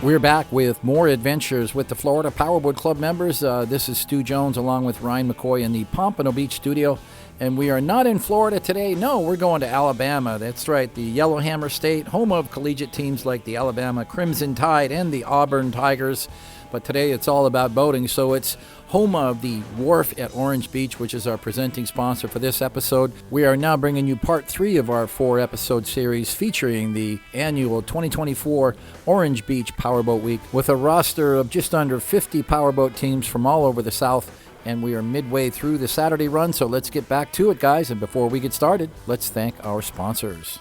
We're back with more adventures with the Florida Powerboat Club members. This is Stu Jones along with Ryan McCoy in the Pompano Beach studio. And we are not in Florida today. No, we're going to Alabama. That's right, the Yellowhammer State, home of collegiate teams like the Alabama Crimson Tide and the Auburn Tigers. But today it's all about boating, so it's home of the Wharf at Orange Beach, which is our presenting sponsor for this episode. We are now bringing you part 3 of our 4-episode series featuring the annual 2024 Orange Beach Powerboat Week with a roster of just under 50 powerboat teams from all over the South. And we are midway through the Saturday run, so let's get back to it, guys. And before we get started, let's thank our sponsors.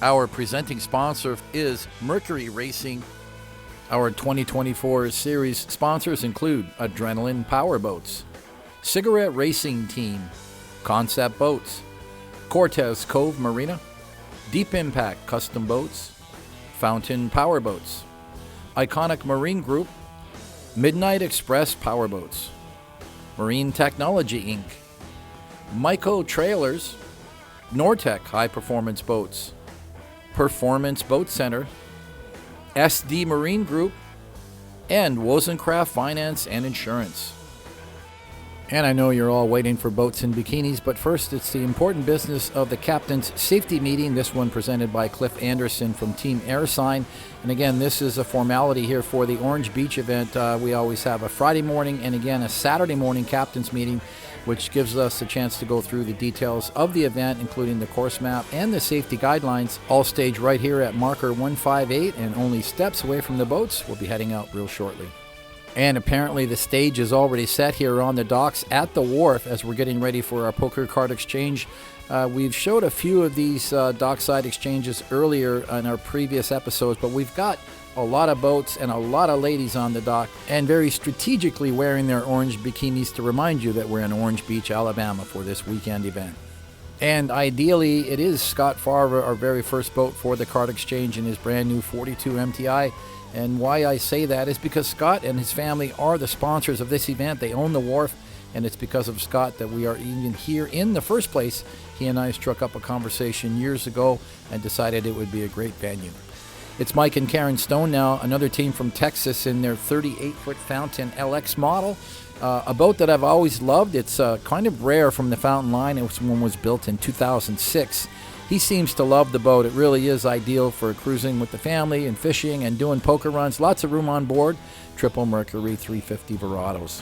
Our presenting sponsor is Mercury Racing. Our 2024 series sponsors include Adrenaline Powerboats, Cigarette Racing Team, Concept Boats, Cortez Cove Marina, Deep Impact Custom Boats, Fountain Powerboats, Iconic Marine Group, Midnight Express Powerboats, Marine Technology Inc., Myco Trailers, Nortec High Performance Boats, Performance Boat Center, SD Marine Group, and WOZENCRAFT Finance and Insurance. And I know you're all waiting for boats and bikinis, but first it's the important business of the Captain's Safety Meeting, this one presented by Cliff Anderson from Team AirSign. And again, this is a formality here for the Orange Beach event. We always have a Friday morning and again a Saturday morning Captain's Meeting, which gives us a chance to go through the details of the event, including the course map and the safety guidelines, all staged right here at marker 158 and only steps away from the boats. We'll be heading out real shortly. And apparently the stage is already set here on the docks at the Wharf as we're getting ready for our poker card exchange. We've showed a few of these dockside exchanges earlier in our previous episodes, but we've got a lot of boats and a lot of ladies on the dock and very strategically wearing their orange bikinis to remind you that we're in Orange Beach, Alabama for this weekend event. And ideally, it is Scott Farver, our very first boat for the card exchange in his brand new 42 MTI. And why I say that is because Scott and his family are the sponsors of this event. They own the Wharf, and it's because of Scott that we are even here in the first place. He and I struck up a conversation years ago and decided it would be a great venue. It's Mike and Karen Stone now, another team from Texas in their 38-foot Fountain LX model. A boat that I've always loved. It's kind of rare from the Fountain line. One was built in 2006. He seems to love the boat. It really is ideal for cruising with the family and fishing and doing poker runs. Lots of room on board. Triple Mercury 350 Verados.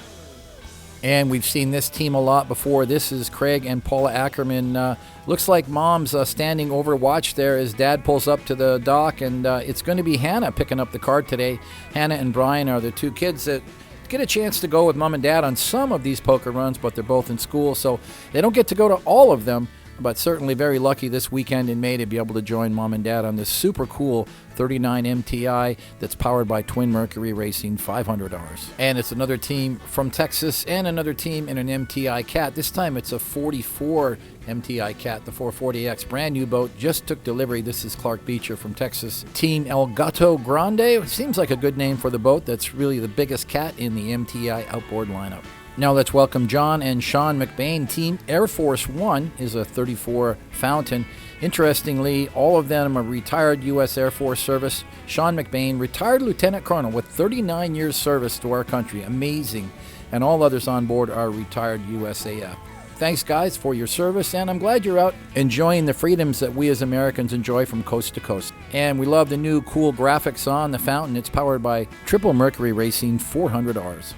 And we've seen this team a lot before. This is Craig and Paula Ackerman. Looks like Mom's standing over watch there as Dad pulls up to the dock. And it's going to be Hannah picking up the card today. Hannah and Brian are the two kids that get a chance to go with Mom and Dad on some of these poker runs, but they're both in school, so they don't get to go to all of them. But certainly very lucky this weekend in May to be able to join Mom and Dad on this super cool 39 MTI that's powered by Twin Mercury Racing 500Rs. And it's another team from Texas and another team in an MTI Cat. This time it's a 44 MTI Cat, the 440X, brand new boat, just took delivery. This is Clark Beecher from Texas. Team El Gato Grande, seems like a good name for the boat. That's really the biggest cat in the MTI outboard lineup. Now let's welcome John and Sean McBain. Team Air Force One is a 34 Fountain. Interestingly, all of them are retired U.S. Air Force service. Sean McBain, retired Lieutenant Colonel with 39 years service to our country. Amazing. And all others on board are retired USAF. Thanks, guys, for your service, and I'm glad you're out enjoying the freedoms that we as Americans enjoy from coast to coast. And we love the new cool graphics on the Fountain. It's powered by Triple Mercury Racing 400Rs.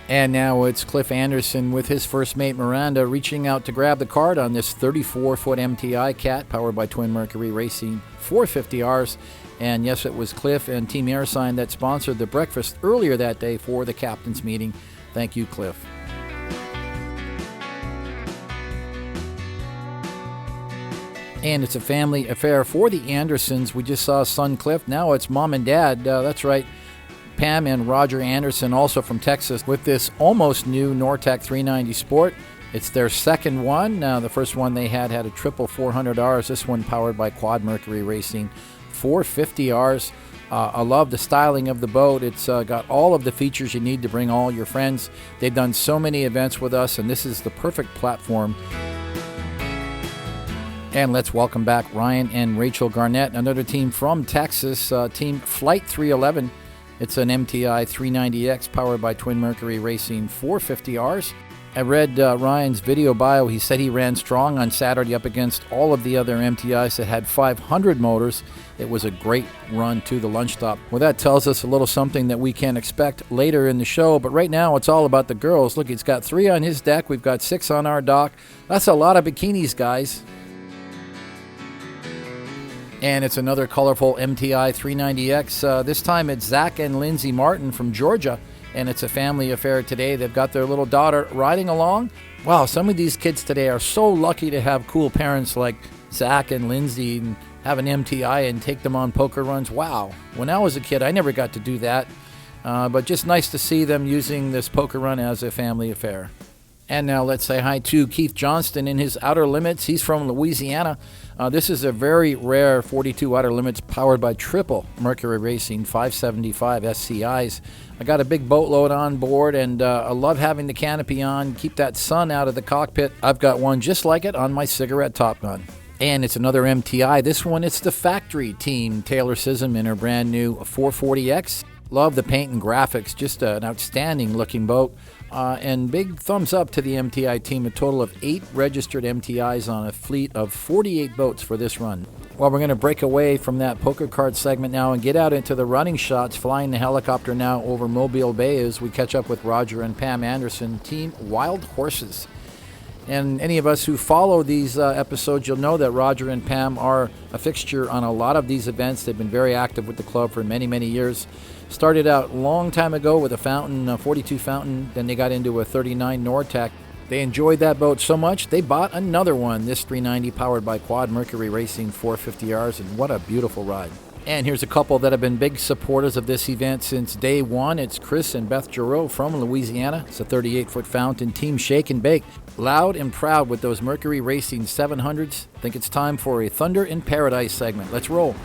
And now it's Cliff Anderson with his first mate Miranda reaching out to grab the card on this 34-foot MTI Cat powered by Twin Mercury Racing 450Rs. And yes, it was Cliff and Team AirSign that sponsored the breakfast earlier that day for the captain's meeting. Thank you, Cliff. And it's a family affair for the Andersons. We just saw son Cliff. Now it's Mom and Dad. That's right. Pam and Roger Anderson, also from Texas, with this almost new Nortec 390 Sport. It's their second one. The first one they had a triple 400Rs. This one powered by Quad Mercury Racing 450Rs. I love the styling of the boat. It's got all of the features you need to bring all your friends. They've done so many events with us, and this is the perfect platform. And let's welcome back Ryan and Rachel Garnett, another team from Texas, Team Flight 311. It's an MTI 390X powered by Twin Mercury Racing 450Rs. I read Ryan's video bio. He said he ran strong on Saturday up against all of the other MTIs that had 500 motors. It was a great run to the lunch stop. Well, that tells us a little something that we can expect later in the show, but right now it's all about the girls. Look, he's got 3 on his deck. We've got 6 on our dock. That's a lot of bikinis, guys. And it's another colorful MTI 390X. This time it's Zach and Lindsay Martin from Georgia, and it's a family affair today. They've got their little daughter riding along. Wow, some of these kids today are so lucky to have cool parents like Zach and Lindsay and have an MTI and take them on poker runs. Wow. When I was a kid, I never got to do that. But just nice to see them using this poker run as a family affair. And now let's say hi to Keith Johnston in his Outer Limits. He's from Louisiana. This is a very rare 42 Outer Limits powered by triple Mercury Racing 575 SCIs. I got a big boatload on board, and I love having the canopy on. Keep that sun out of the cockpit. I've got one just like it on my cigarette top gun. And it's another MTI. This one, it's the factory team, Taylor Sism in her brand new 440X. Love the paint and graphics. Just an outstanding looking boat. And big thumbs up to the MTI team. A total of 8 registered MTIs on a fleet of 48 boats for this run. Well, we're going to break away from that poker card segment now and get out into the running shots, flying the helicopter now over Mobile Bay as we catch up with Roger and Pam Anderson, Team Wild Horses. And any of us who follow these episodes, you'll know that Roger and Pam are a fixture on a lot of these events. They've been very active with the club for many, many years. Started out a long time ago with a fountain, a 42 fountain. Then they got into a 39 Nortec. They enjoyed that boat so much, they bought another one, this 390 powered by Quad Mercury Racing 450Rs, and what a beautiful ride. And here's a couple that have been big supporters of this event since day one. It's Chris and Beth Giroux from Louisiana. It's a 38-foot fountain, Team Shake and Bake. Loud and proud with those Mercury Racing 700s. Think it's time for a Thunder in Paradise segment. Let's roll.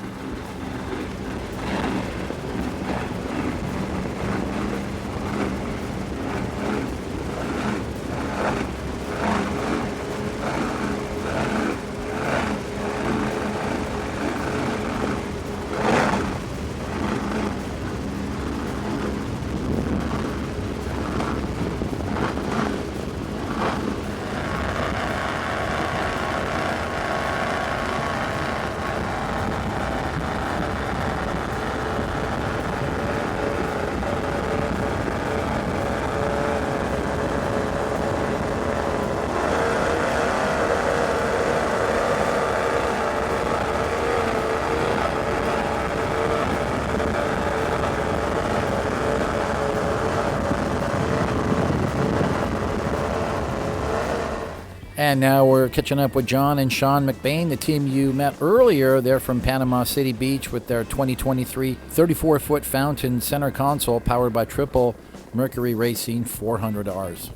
And now we're catching up with John and Sean McBain, the team you met earlier. They're from Panama City Beach with their 2023 34-foot fountain center console powered by triple Mercury Racing 400Rs.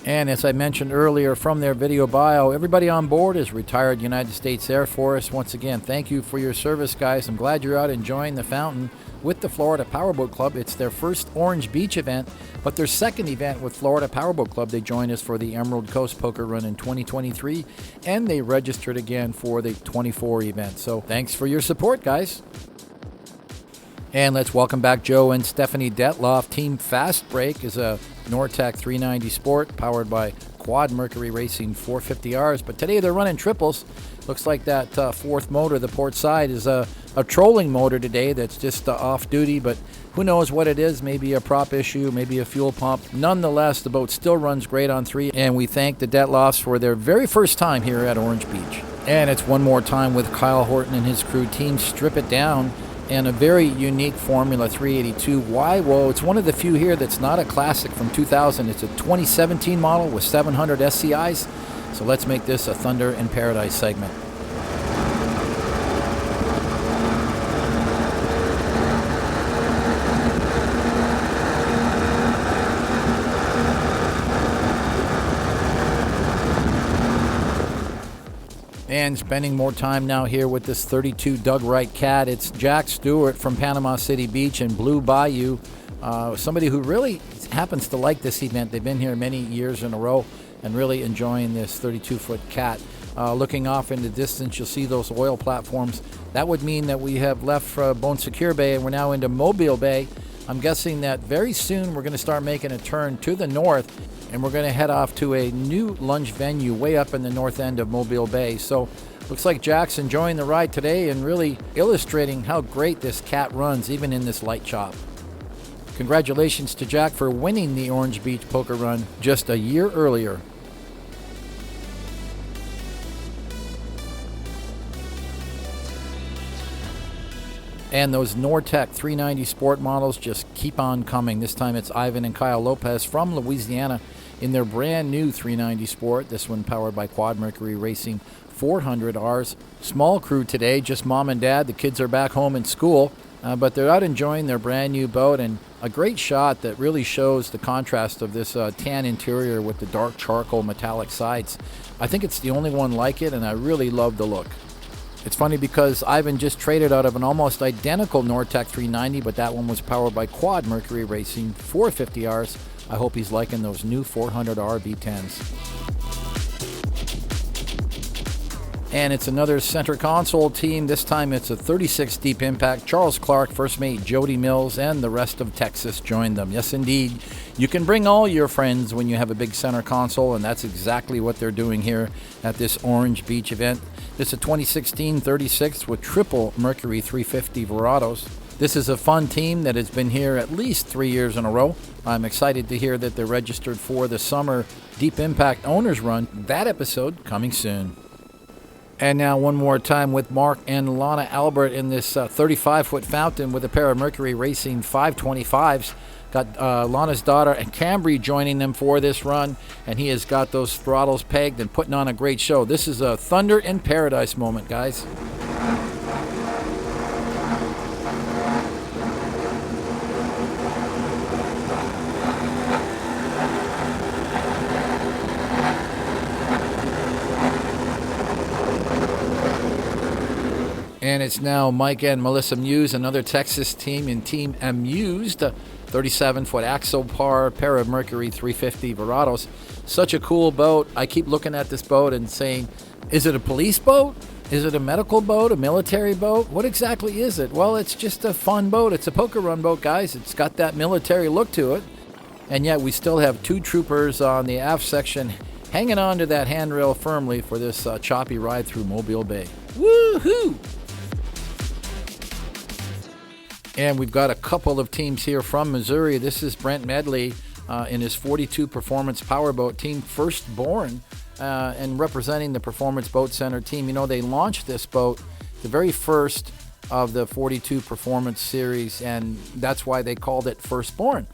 And as I mentioned earlier from their video bio, everybody on board is retired United States Air Force. Once again, thank you for your service, guys. I'm glad you're out enjoying the fountain with the Florida Powerboat Club. It's their first Orange Beach event, but their second event with Florida Powerboat Club. They joined us for the Emerald Coast Poker Run in 2023, and they registered again for the 24 event. So thanks for your support, guys. And let's welcome back Joe and Stephanie Detloff. Team Fast Break is a Nortec 390 Sport powered by Quad Mercury Racing 450Rs, but today they're running triples. Looks like that fourth motor, the port side, is a trolling motor today that's just off duty, but who knows what it is. Maybe a prop issue, maybe a fuel pump. Nonetheless, the boat still runs great on 3, and we thank the Detloffs for their very first time here at Orange Beach. And it's one more time with Kyle Horton and his crew, Team Strip It Down, and a very unique Formula 382 YWO. It's one of the few here that's not a classic from 2000. It's a 2017 model with 700 SCIs. So let's make this a Thunder in Paradise segment. And spending more time now here with this 32 Doug Wright Cat. It's Jack Stewart from Panama City Beach and Blue Bayou. Somebody who really happens to like this event. They've been here many years in a row and really enjoying this 32-foot Cat. Looking off in the distance, you'll see those oil platforms. That would mean that we have left Bon Secours Bay and we're now into Mobile Bay. I'm guessing that very soon we're going to start making a turn to the north, and we're going to head off to a new lunch venue way up in the north end of Mobile Bay. So looks like Jack's enjoying the ride today and really illustrating how great this cat runs even in this light chop. Congratulations to Jack for winning the Orange Beach Poker Run just a year earlier. And those Nortec 390 Sport models just keep on coming. This time it's Ivan and Kyle Lopez from Louisiana in their brand new 390 Sport. This one powered by Quad Mercury Racing 400Rs. Small crew today, just mom and dad. The kids are back home in school, but they're out enjoying their brand new boat, and a great shot that really shows the contrast of this tan interior with the dark charcoal metallic sides. I think it's the only one like it, and I really love the look. It's funny because Ivan just traded out of an almost identical Nortec 390, but that one was powered by Quad Mercury Racing 450Rs. I hope he's liking those new 400R V10s. And it's another center console team. This time it's a 36 Deep Impact. Charles Clark, first mate Jody Mills, and the rest of Texas joined them. Yes, indeed. You can bring all your friends when you have a big center console, and that's exactly what they're doing here at this Orange Beach event. This is a 2016 36 with triple Mercury 350 Verados. This is a fun team that has been here at least 3 years in a row. I'm excited to hear that they're registered for the Summer Deep Impact Owners Run. That episode coming soon. And now one more time with Mark and Lana Albert in this 35-foot fountain with a pair of Mercury Racing 525s. Got Lana's daughter and Cambry joining them for this run, and he has got those throttles pegged and putting on a great show. This is a thunder in paradise moment, guys. And it's now Mike and Melissa Muse, another Texas team in Team A-MUSE-D, 37-foot AXOPAR, pair of Mercury 350 Verados. Such a cool boat. I keep looking at this boat and saying, is it a police boat? Is it a medical boat? A military boat? What exactly is it? Well, it's just a fun boat. It's a poker run boat, guys. It's got that military look to it. And yet we still have two troopers on the aft section hanging on to that handrail firmly for this choppy ride through Mobile Bay. Woohoo! And we've got a couple of teams here from Missouri. This is Brent Medley in his 42 Performance Powerboat team, Firstborn, and representing the Performance Boat Center team. You know, they launched this boat, the very first of the 42 Performance series, and that's why they called it Firstborn.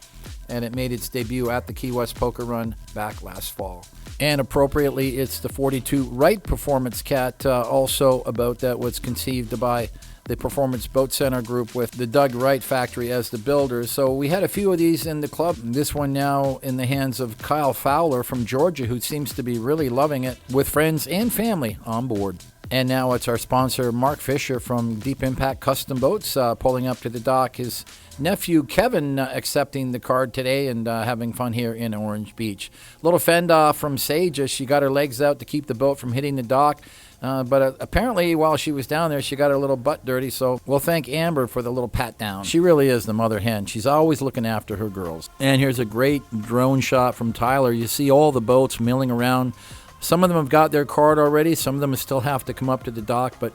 And it made its debut at the Key West Poker Run back last fall. And appropriately, it's the 42 WRIGHT Performance Cat, also a boat that was conceived by the Performance Boat Center group with the Doug Wright factory as the builders. So we had a few of these in the club. This one now in the hands of Kyle Fowler from Georgia, who seems to be really loving it, with friends and family on board. And now it's our sponsor, Mark Fisher from Deep Impact Custom Boats, pulling up to the dock. His nephew, Kevin, accepting the card today and having fun here in Orange Beach. Little fend off from Sage. She got her legs out to keep the boat from hitting the dock. But apparently while she was down there, she got her little butt dirty. So we'll thank Amber for the little pat down. She really is the mother hen. She's always looking after her girls. And here's a great drone shot from Tyler. You see all the boats milling around. Some of them have got their card already. Some of them still have to come up to the dock. But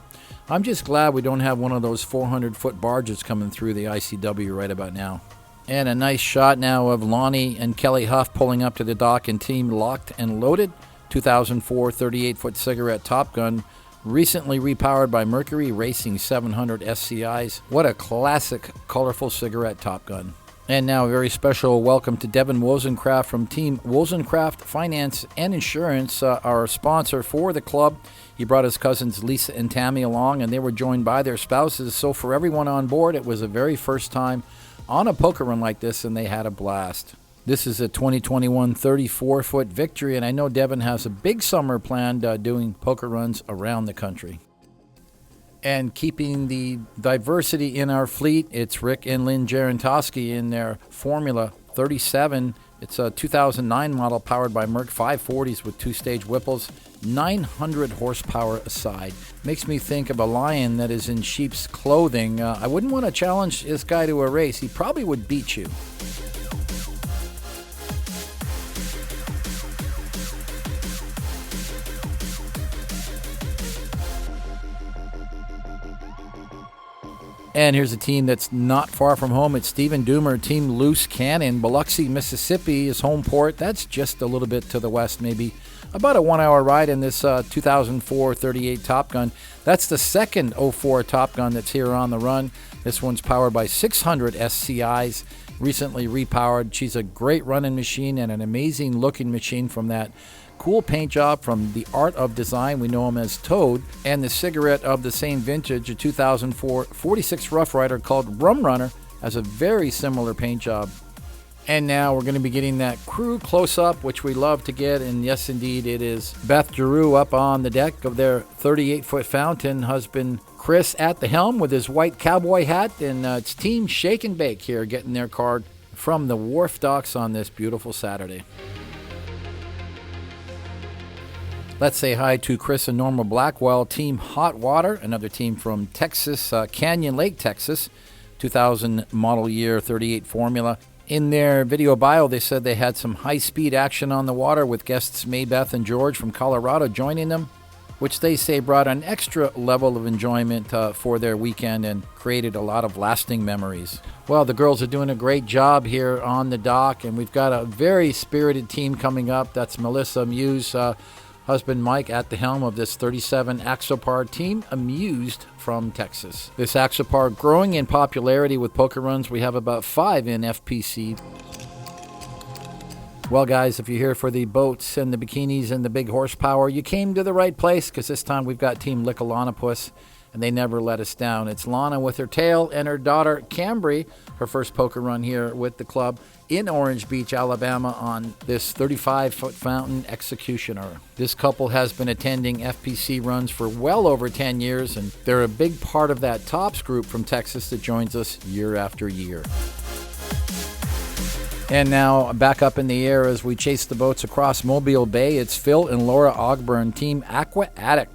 I'm just glad we don't have one of those 400-foot barges coming through the ICW right about now. And a nice shot now of Lonnie and Kelly Huff pulling up to the dock in Team Locked and Loaded. 2004 38-foot cigarette Top Gun, recently repowered by Mercury Racing 700 SCIs. What a classic, colorful cigarette Top Gun. And now a very special welcome to Devin WOZENCRAFT from Team WOZENCRAFT Finance and Insurance, our sponsor for the club. He brought his cousins Lisa and Tammy along, and they were joined by their spouses. So for everyone on board, it was the very first time on a poker run like this, and they had a blast. This is a 2021 34-foot Victory, and I know Devin has a big summer planned doing poker runs around the country. And keeping the diversity in our fleet, it's Rick and Lynn Jarantoski in their Formula 37 It's a 2009 model powered by Merc 540s with two-stage Whipples, 900 horsepower aside. Makes me think of a lion that is in sheep's clothing. I wouldn't want to challenge this guy to a race. He probably would beat you. And here's a team that's not far from home. It's Stephen Doomer, Team Loose Cannon. Biloxi, Mississippi is home port. That's just a little bit to the west, maybe about a 1 hour ride in this 2004 38 Top Gun. That's the second 04 Top Gun that's here on the run. This one's powered by 600 SCIs, recently repowered. She's a great running machine and an amazing looking machine from that cool paint job from the Art of Design. We know him as Toad. And the cigarette of the same vintage, a 2004 46 Rough Rider called Rum Runner, has a very similar paint job. And now we're going to be getting that crew close-up, which we love to get. And yes, indeed, it is Beth Giroux up on the deck of their 38-foot fountain. Husband Chris at the helm with his white cowboy hat. And it's Team Shake and Bake here getting their card from the Wharf docks on this beautiful Saturday. Let's say hi to Chris and Norma Blackwell, Team Hot Water, another team from Texas, Canyon Lake, Texas, 2000 model year 38 Formula. In their video bio, they said they had some high-speed action on the water with guests Maybeth and George from Colorado joining them, which they say brought an extra level of enjoyment for their weekend and created a lot of lasting memories. Well, the girls are doing a great job here on the dock, and we've got a very spirited team coming up. That's Melissa Muse, husband Mike at the helm of this 37 AXOPAR team, A-MUSE-D from Texas. This AXOPAR growing in popularity with poker runs. We have about 5 in FPC. Well, guys, if you're here for the boats and the bikinis and the big horsepower, you came to the right place, because this time we've got Team LICKALONAPUS, and they never let us down. It's Lana with her tail and her daughter Cambry, her first poker run here with the club in Orange Beach, Alabama, on this 35-foot fountain Executioner. This couple has been attending FPC runs for well over 10 years, and they're a big part of that Tops group from Texas that joins us year after year. And now back up in the air as we chase the boats across Mobile Bay. It's Phil and Laura Ogburn, Team AQUA ADDICT,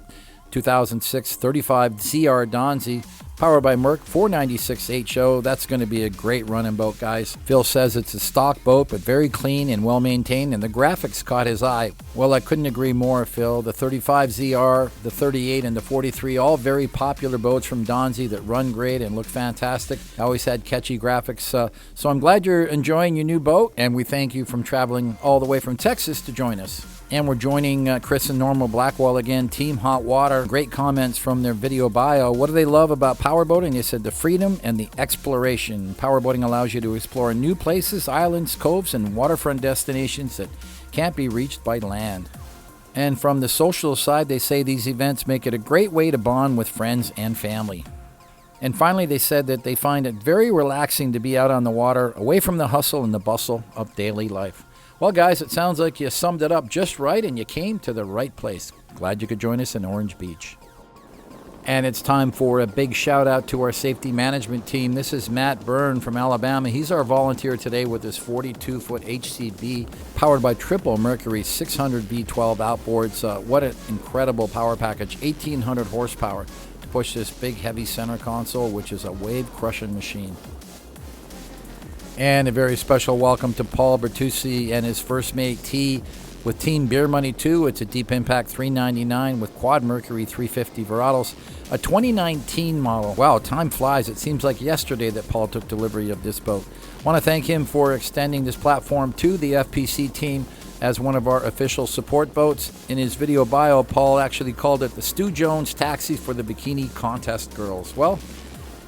2006 35 ZR DONZI, powered by Merc 496 HO. That's going to be a great running boat, guys. Phil says it's a stock boat, but very clean and well maintained, and the graphics caught his eye. Well, I couldn't agree more, Phil. The 35 ZR, the 38, and the 43, all very popular boats from DONZI that run great and look fantastic. Always had catchy graphics. So I'm glad you're enjoying your new boat, and we thank you from traveling all the way from Texas to join us. And we're joining Chris and Norma Blackwell again, Team Hot Water. Great comments from their video bio. What do they love about powerboating? They said the freedom and the exploration. Powerboating allows you to explore new places, islands, coves, and waterfront destinations that can't be reached by land. And from the social side, they say these events make it a great way to bond with friends and family. And finally, they said that they find it very relaxing to be out on the water, away from the hustle and the bustle of daily life. Well, guys, it sounds like you summed it up just right, and you came to the right place. Glad you could join us in Orange Beach. And it's time for a big shout out to our safety management team. This is Matt Byrne from Alabama. He's our volunteer today with his 42-foot HCB powered by Triple Mercury 600 V12 outboards. What an incredible power package, 1,800 horsepower to push this big heavy center console, which is a wave-crushing machine. And a very special welcome to Paul Bertuzzi and his first mate T with Team Beer Money 2. It's a Deep Impact 399 with Quad Mercury 350 Verados, a 2019 model. Wow, time flies. It seems like yesterday that Paul took delivery of this boat. I want to thank him for extending this platform to the FPC team as one of our official support boats. In his video bio, Paul actually called it the Stu Jones Taxi for the Bikini Contest Girls. Well,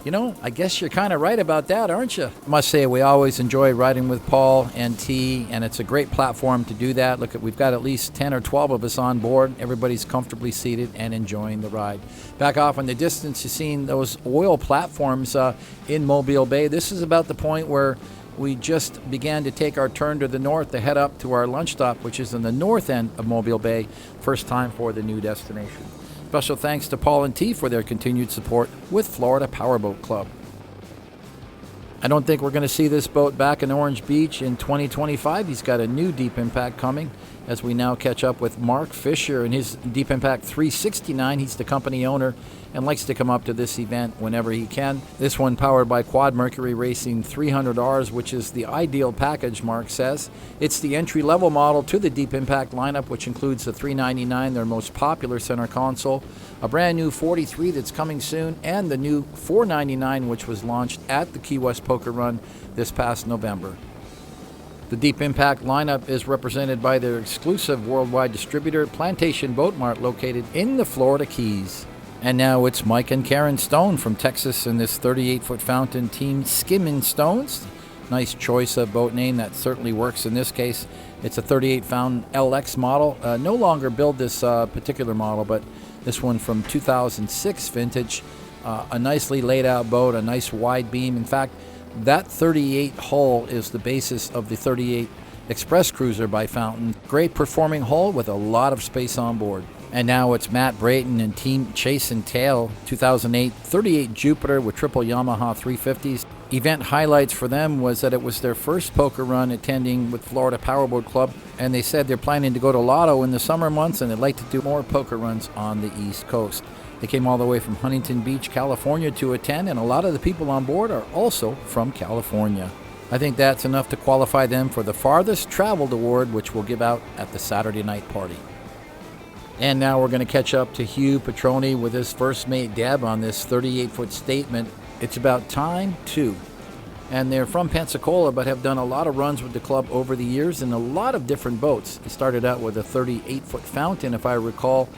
you know, I guess you're kind of right about that, aren't you? I must say, we always enjoy riding with Paul and T, and it's a great platform to do that. Look, we've got at least 10 or 12 of us on board. Everybody's comfortably seated and enjoying the ride. Back off in the distance, you've seen those oil platforms in Mobile Bay. This is about the point where we just began to take our turn to the north to head up to our lunch stop, which is in the north end of Mobile Bay. First time for the new destination. Special thanks to Paul and T for their continued support with Florida Powerboat Club. I don't think we're going to see this boat back in Orange Beach in 2025. He's got a new Deep Impact coming as we now catch up with Mark Fisher and his Deep Impact 369. He's the company owner and likes to come up to this event whenever he can. This one powered by Quad Mercury Racing 300Rs, which is the ideal package, Mark says. It's the entry-level model to the Deep Impact lineup, which includes the 399, their most popular center console, a brand new 43 that's coming soon, and the new 499, which was launched at the Key West Poker Run this past November. The Deep Impact lineup is represented by their exclusive worldwide distributor, Plantation Boat Mart, located in the Florida Keys. And now it's Mike and Karen Stone from Texas in this 38-foot fountain team, Skimming Stones. Nice choice of boat name. That certainly works in this case. It's a 38-fountain LX model. No longer build this particular model, but this one from 2006 vintage. A nicely laid out boat, a nice wide beam. In fact, that 38 hull is the basis of the 38 Express Cruiser by Fountain. Great performing hull with a lot of space on board. And now it's Matt Brayton and Team Chase and Tail 2008 38 Jupiter with triple Yamaha 350s. Event highlights for them was that it was their first poker run attending with Florida Powerboat Club, and they said they're planning to go to Lotto in the summer months and they'd like to do more poker runs on the East Coast. They came all the way from Huntington Beach, California to attend, and a lot of the people on board are also from California. I think that's enough to qualify them for the Farthest Traveled Award, which we'll give out at the Saturday night party. And now we're going to catch up to Hugh Petroni with his first mate Deb on this 38-foot statement. It's about time, too. And they're from Pensacola, but have done a lot of runs with the club over the years in a lot of different boats. They started out with a 38-foot fountain, if I recall,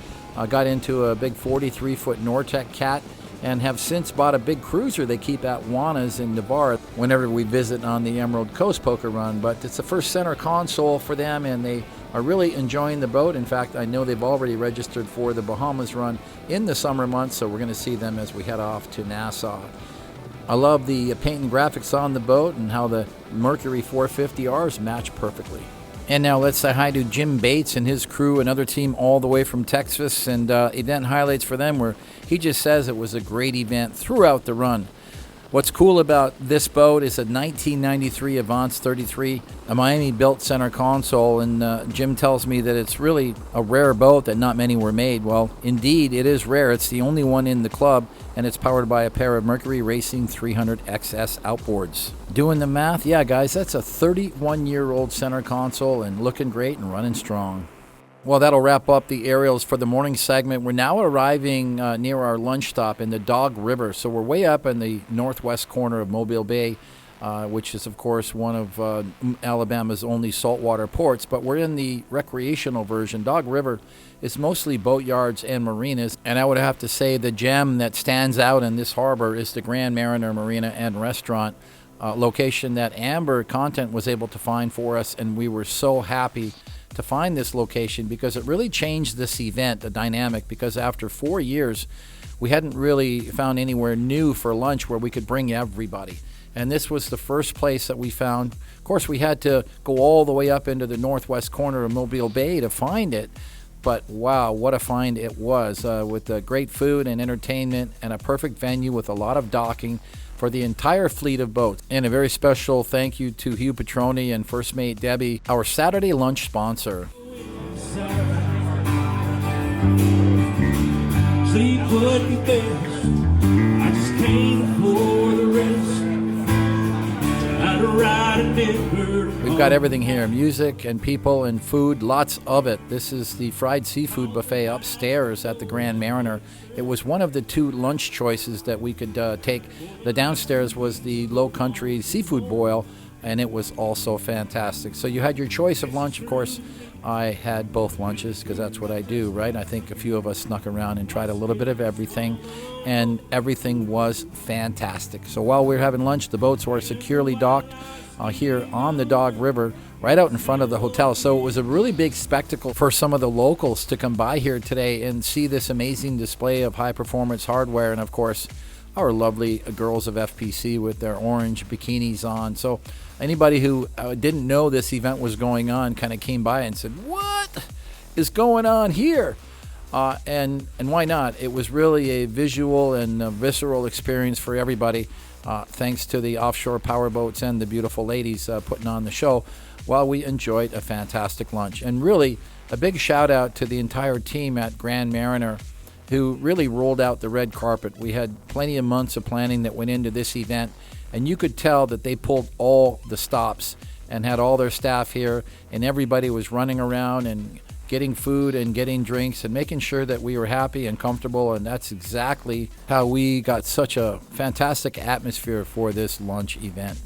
got into a big 43-foot Nortec Cat, and have since bought a big cruiser they keep at Juana's in Navarre whenever we visit on the Emerald Coast Poker Run. But it's the first center console for them, and they are really enjoying the boat. In fact, I know they've already registered for the Bahamas run in the summer months, so we're going to see them as we head off to Nassau. I love the paint and graphics on the boat and how the Mercury 450Rs match perfectly. And now let's say hi to Jim Bates and his crew, another team all the way from Texas, and event highlights for them where he just says it was a great event throughout the run. What's cool about this boat is a 1993 Avance 33, a Miami-built center console, and Jim tells me that it's really a rare boat, that not many were made. Well, indeed, it is rare. It's the only one in the club, and it's powered by a pair of Mercury Racing 300 XS outboards. Doing the math, yeah, guys, that's a 31-year-old center console and looking great and running strong. Well, that'll wrap up the aerials for the morning segment. We're now arriving near our lunch stop in the Dog River. So we're way up in the northwest corner of Mobile Bay, which is, of course, one of Alabama's only saltwater ports. But we're in the recreational version. Dog River is mostly boatyards and marinas. And I would have to say the gem that stands out in this harbor is the Grand Mariner Marina and Restaurant location that Amber Content was able to find for us. And we were so happy to find this location because it really changed this event, the dynamic, because after 4 years we hadn't really found anywhere new for lunch where we could bring everybody, and this was the first place that we found. Of course, we had to go all the way up into the northwest corner of Mobile Bay to find it, but wow, what a find it was, with the great food and entertainment and a perfect venue with a lot of docking for the entire fleet of boats. And a very special thank you to Hugh Petroni and First Mate Debbie, our Saturday lunch sponsor. Sleep would be best. I just can't afford the rest. I'd ride a dipper. We've got everything here, music and people and food, lots of it. This is the fried seafood buffet upstairs at the Grand Mariner. It was one of the two lunch choices that we could take. The downstairs was the Low Country seafood boil, and it was also fantastic. So you had your choice of lunch. Of course, I had both lunches because that's what I do, right? I think a few of us snuck around and tried a little bit of everything, and everything was fantastic. So while we were having lunch, the boats were securely docked here on the Dog River, right out in front of the hotel. So it was a really big spectacle for some of the locals to come by here today and see this amazing display of high-performance hardware, and of course, our lovely girls of FPC with their orange bikinis on. So anybody who didn't know this event was going on kind of came by and said, "What is going on here?" And why not? It was really a visual and a visceral experience for everybody. thanks to the offshore powerboats and the beautiful ladies putting on the show, while we enjoyed a fantastic lunch. And really, a big shout out to the entire team at Grand Mariner who really rolled out the red carpet. We had plenty of months of planning that went into this event, and you could tell that they pulled all the stops and had all their staff here, and everybody was running around and getting food and getting drinks and making sure that we were happy and comfortable, and that's exactly how we got such a fantastic atmosphere for this lunch event.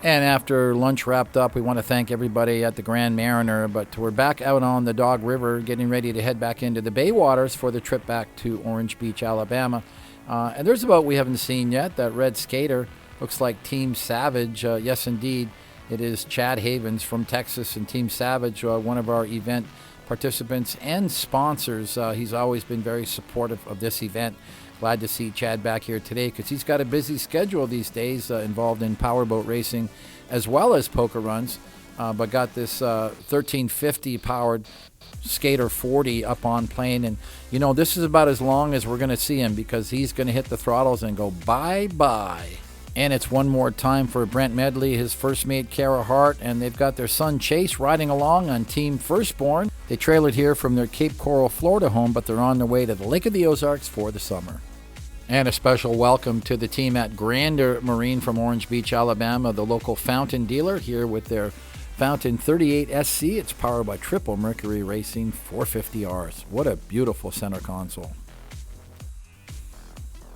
And after lunch wrapped up, we want to thank everybody at the Grand Mariner, but we're back out on the Dog River getting ready to head back into the Bay waters for the trip back to Orange Beach, Alabama. And there's a boat we haven't seen yet, that red skater. Looks like Team Savage. Yes, indeed, it is Chad Havens from Texas, and Team Savage, one of our event participants and sponsors. He's always been very supportive of this event. Glad to see Chad back here today because he's got a busy schedule these days, involved in powerboat racing as well as poker runs, but got this 1350 powered Skater 40 up on plane. And, you know, this is about as long as we're going to see him because he's going to hit the throttles and go bye-bye. And it's one more time for Brent Medley, his first mate, Kara Hart, and they've got their son, Chase, riding along on Team Firstborn. They trailered here from their Cape Coral, Florida home, but they're on their way to the Lake of the Ozarks for the summer. And a special welcome to the team at Grand Mariner from Orange Beach, Alabama, the local fountain dealer, here with their Fountain 38 SC. It's powered by Triple Mercury Racing 450Rs. What a beautiful center console.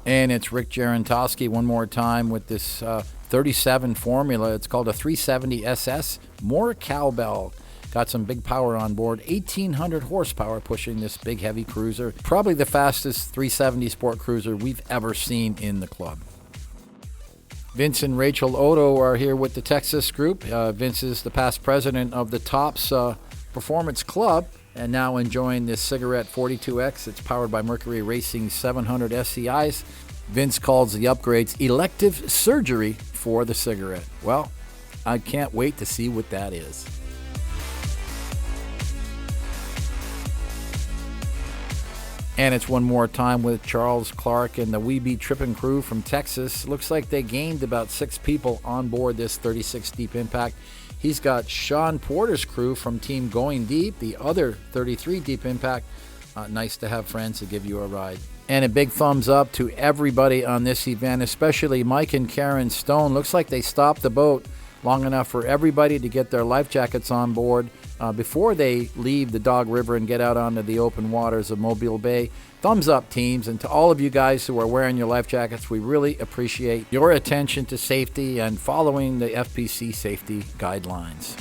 And it's Rick Jarentowski one more time with this 37 formula. It's called a 370 SS. More cowbell. Got some big power on board, 1,800 horsepower pushing this big heavy cruiser. Probably the fastest 370 sport cruiser we've ever seen in the club. Vince and Rachel Otto are here with the Texas group. Vince is the past president of the Tops Performance Club and now enjoying this Cigarette 42X. It's powered by Mercury Racing 700 SCIs. Vince calls the upgrades elective surgery for the cigarette. Well, I can't wait to see what that is. And it's one more time with Charles Clark and the WE-BE TRIPIN crew from Texas. Looks like they gained about 6 people on board this 36 Deep Impact. He's got Sean Porter's crew from Team Going Deep, the other 33 Deep Impact. Nice to have friends to give you a ride. And a big thumbs up to everybody on this event, especially Mike and Karen Stone. Looks like they stopped the boat long enough for everybody to get their life jackets on board before they leave the Dog River and get out onto the open waters of Mobile Bay. Thumbs up, teams, and to all of you guys who are wearing your life jackets, we really appreciate your attention to safety and following the FPC safety guidelines.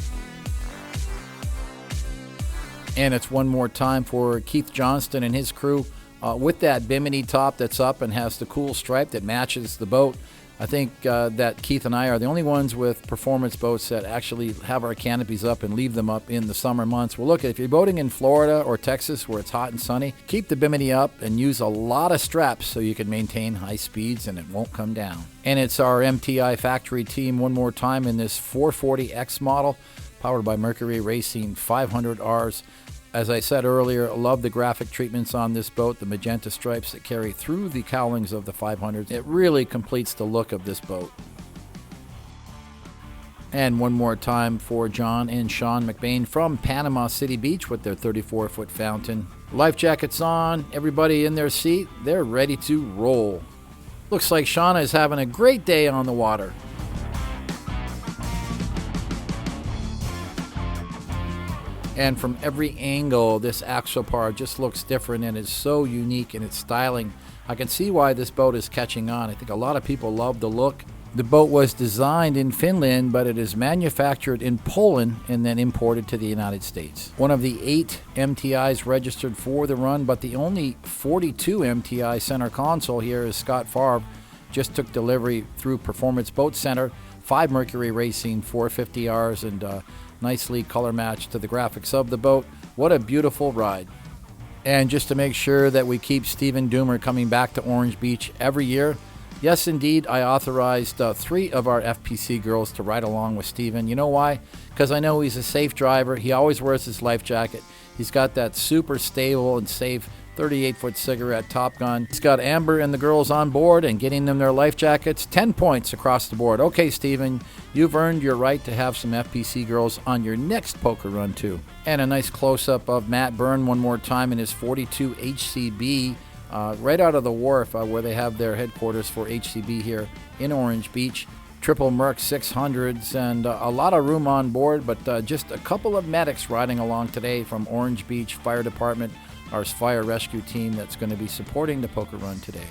And it's one more time for Keith Johnston and his crew with that bimini top that's up and has the cool stripe that matches the boat. I think that Keith and I are the only ones with performance boats that actually have our canopies up and leave them up in the summer months. Well, look, if you're boating in Florida or Texas where it's hot and sunny, keep the bimini up and use a lot of straps so you can maintain high speeds and it won't come down. And it's our MTI factory team one more time in this 440X model, powered by Mercury Racing 500Rs. As I said earlier, I love the graphic treatments on this boat, the magenta stripes that carry through the cowlings of the 500s. It really completes the look of this boat. And one more time for John and Sean McBain from Panama City Beach with their 34-foot fountain. Life jackets on, everybody in their seat, they're ready to roll. Looks like Shauna is having a great day on the water. And from every angle, this AXOPAR just looks different and is so unique in its styling. I can see why this boat is catching on. I think a lot of people love the look The boat was designed in Finland, but it is manufactured in Poland and then imported to the United States. One of the 8 MTIs registered for the run, but the only 42 MTI center console here is Scott Favre. Just took delivery through Performance Boat Center. 5 Mercury Racing 450Rs and nicely color matched to the graphics of the boat. What a beautiful ride. And just to make sure that we keep Stephen Doomer coming back to Orange Beach every year, yes, indeed, I authorized 3 of our FPC girls to ride along with Stephen. You know why? Because I know he's a safe driver. He always wears his life jacket. He's got that super stable and safe 38-foot cigarette Top Gun. He's got Amber and the girls on board and getting them their life jackets. 10 points across the board. Okay, Stephen, you've earned your right to have some FPC girls on your next poker run, too. And a nice close-up of Matt Byrne one more time in his 42 HCB. Right out of the Wharf, where they have their headquarters for HCB here in Orange Beach. Triple Merc 600s and a lot of room on board, but just a couple of medics riding along today from Orange Beach Fire Department, our fire rescue team that's going to be supporting the poker run today.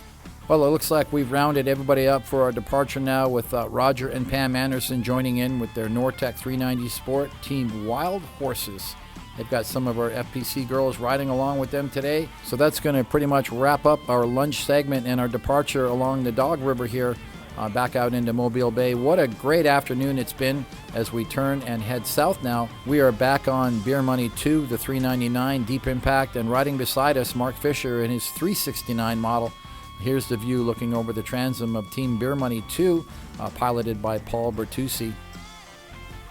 Well, it looks like we've rounded everybody up for our departure now with Roger and Pam Anderson joining in with their Nortec 390 Sport Team Wild Horses. They've got some of our FPC girls riding along with them today. So that's going to pretty much wrap up our lunch segment and our departure along the Dog River here back out into Mobile Bay. What a great afternoon it's been as we turn and head south now. We are back on Beer Money 2, the 399 Deep Impact, and riding beside us, Mark Fisher in his 369 model. Here's the view looking over the transom of Team Beer Money 2, piloted by Paul Bertucci.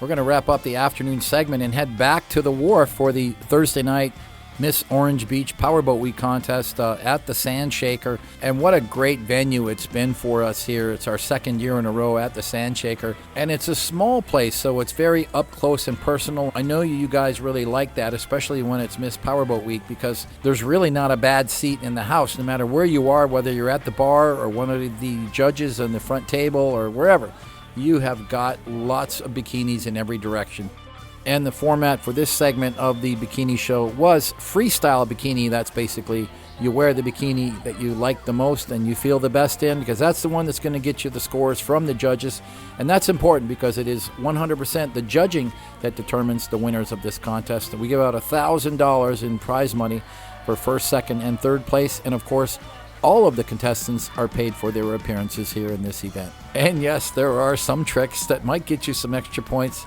We're going to wrap up the afternoon segment and head back to the Wharf for the Thursday night Miss Orange Beach Powerboat Week contest at the Sandshaker. And what a great venue it's been for us here. It's our second year in a row at the Sandshaker. And it's a small place, so it's very up close and personal. I know you guys really like that, especially when it's Miss Powerboat Week, because there's really not a bad seat in the house, no matter where you are, whether you're at the bar or one of the judges on the front table or wherever. You have got lots of bikinis in every direction. And the format for this segment of the bikini show was freestyle bikini. That's basically you wear the bikini that you like the most and you feel the best in, because that's the one that's going to get you the scores from the judges. And that's important because it is 100% the judging that determines the winners of this contest. We give out $1,000 in prize money for first, second, and third place. And of course, all of the contestants are paid for their appearances here in this event. And yes, there are some tricks that might get you some extra points.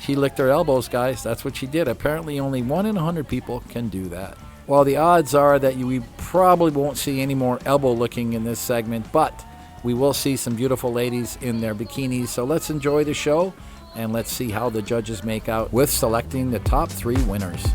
She licked her elbows, guys. That's what she did. Apparently only 1 in 100 people can do that. Well, the odds are that we probably won't see any more elbow licking in this segment, but we will see some beautiful ladies in their bikinis. So let's enjoy the show, and let's see how the judges make out with selecting the top 3 winners.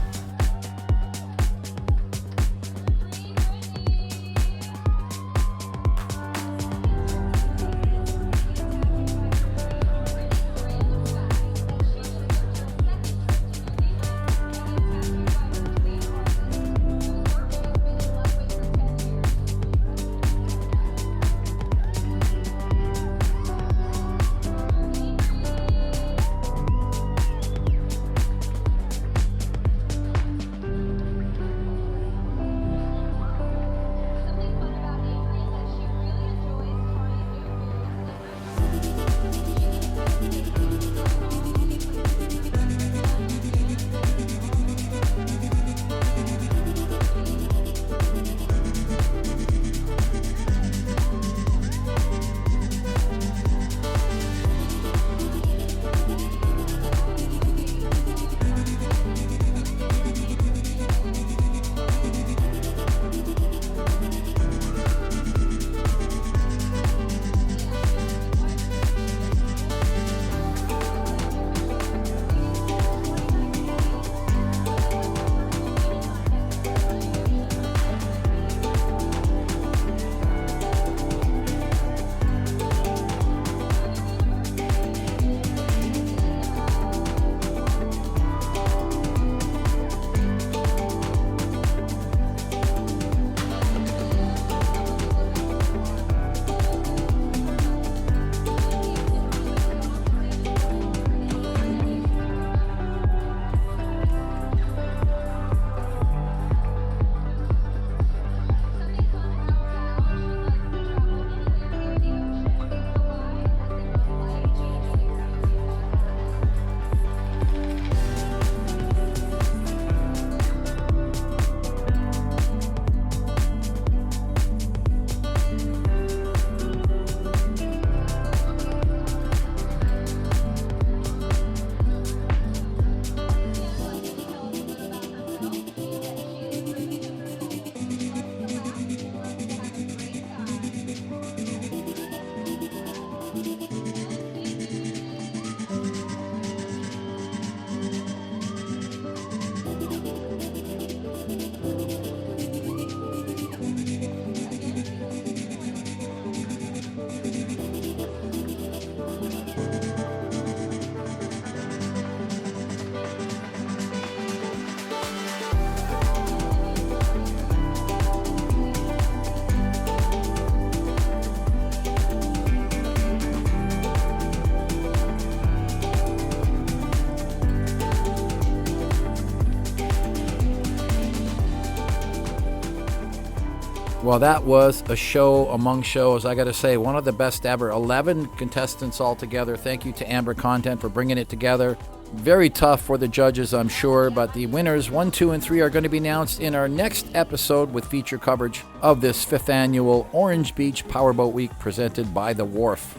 Well, that was a show among shows. I got to say, one of the best ever. 11 contestants altogether. Thank you to Amber Content for bringing it together. Very tough for the judges, I'm sure, but the winners 1, 2, and 3 are going to be announced in our next episode with feature coverage of this 5th annual Orange Beach Powerboat Week presented by the Wharf.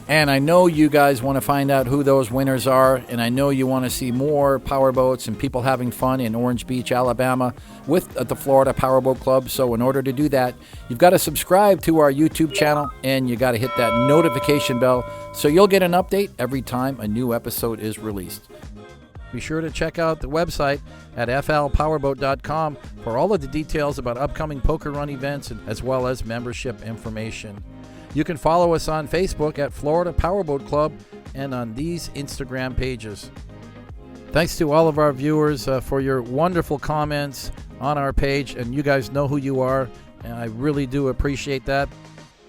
And I know you guys want to find out who those winners are, and I know you want to see more powerboats and people having fun in Orange Beach, Alabama with the Florida Powerboat Club. So in order to do that, you've got to subscribe to our YouTube channel, and you got to hit that notification bell so you'll get an update every time a new episode is released. Be sure to check out the website at flpowerboat.com for all of the details about upcoming poker run events as well as membership information. You can follow us on Facebook at Florida Powerboat Club and on these Instagram pages. Thanks to all of our viewers for your wonderful comments on our page, and you guys know who you are, and I really do appreciate that.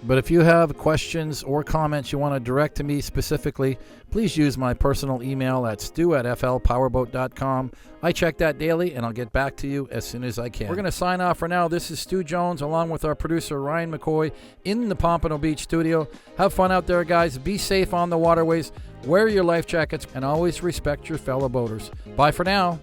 But if you have questions or comments you want to direct to me specifically, please use my personal email at stu@flpowerboat.com. I check that daily, and I'll get back to you as soon as I can. We're going to sign off for now. This is Stu Jones, along with our producer, Ryan McCoy, in the Pompano Beach studio. Have fun out there, guys. Be safe on the waterways. Wear your life jackets, and always respect your fellow boaters. Bye for now.